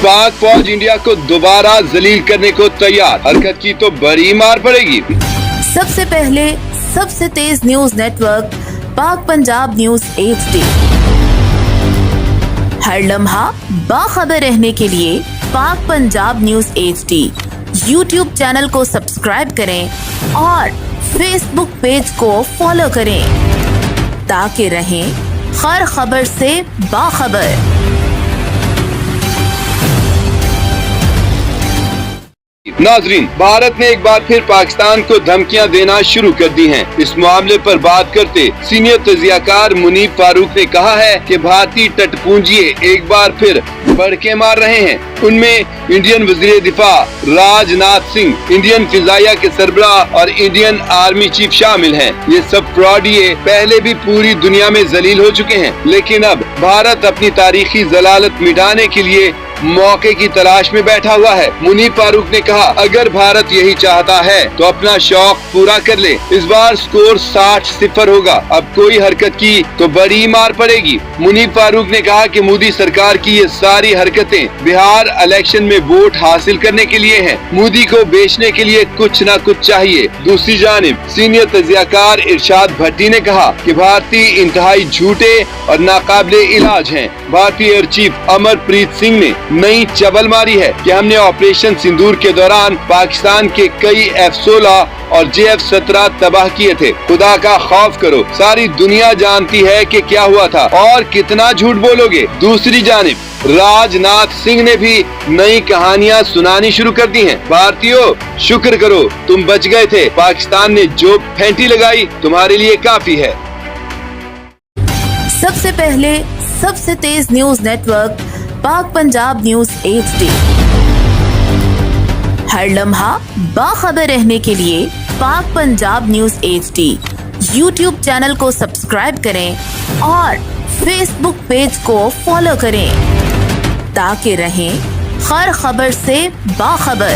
पाक फौज इंडिया को दोबारा जलील करने को तैयार, हरकत की तो बड़ी मार पड़ेगी। सबसे पहले सबसे तेज न्यूज नेटवर्क पाक पंजाब न्यूज HD। हर लम्हा बाखबर रहने के लिए पाक Punjab news HD YouTube channel को सब्सक्राइब करें और फेसबुक पेज को फॉलो करें ताकि रहें हर खबर से बाखबर। नाजरीन, भारत ने एक बार फिर पाकिस्तान को धमकियां देना शुरू कर दी हैं। इस मामले पर बात करते सीनियर तजियाकार मुनीब फारूक ने कहा है कि भारतीय तटपूंजिये एक बार फिर भड़के मार रहे हैं। उनमें इंडियन वजीर दिफा राजनाथ सिंह, इंडियन फिजाइया के सरबराह और इंडियन आर्मी चीफ शामिल हैं। ये सब फ्रॉडिये पहले भी पूरी दुनिया में जलील हो चुके हैं, लेकिन अब भारत अपनी तारीखी जलालत मिटाने के लिए मौके की तलाश में बैठा हुआ है। मुनीब फारूक ने कहा, अगर भारत यही चाहता है तो अपना शौक पूरा कर ले। इस बार स्कोर 60-0 होगा। अब कोई हरकत की तो बड़ी मार पड़ेगी। मुनीब फारूक ने कहा कि मोदी सरकार की ये सारी हरकतें बिहार इलेक्शन में वोट हासिल करने के लिए हैं। मोदी को बेचने के लिए कुछ न कुछ चाहिए। दूसरी जानिब सीनियर तजियाकार इरशाद भट्टी ने कहा कि भारतीय इंतहाई झूठे और नाकाबिले इलाज हैं। भारतीय एयर चीफ अमरप्रीत सिंह ने नई चबल मारी है कि हमने ऑपरेशन सिंदूर के दौरान पाकिस्तान के कई F-16 और JF-17 तबाह किए थे। खुदा का खौफ करो, सारी दुनिया जानती है कि क्या हुआ था और कितना झूठ बोलोगे। दूसरी जानिब राजनाथ सिंह ने भी नई कहानियां सुनानी शुरू कर दी हैं। भारतीयों, शुक्र करो तुम बच गए थे। पाकिस्तान ने जो फेंटी लगाई तुम्हारे लिए काफी है। सबसे पहले सबसे तेज न्यूज नेटवर्क पाक पंजाब न्यूज HD। हर लम्हा बाखबर रहने के लिए पाक Punjab news HD YouTube channel को सब्सक्राइब करें और फेसबुक पेज को फॉलो करें ताकि रहें हर खबर से बाखबर।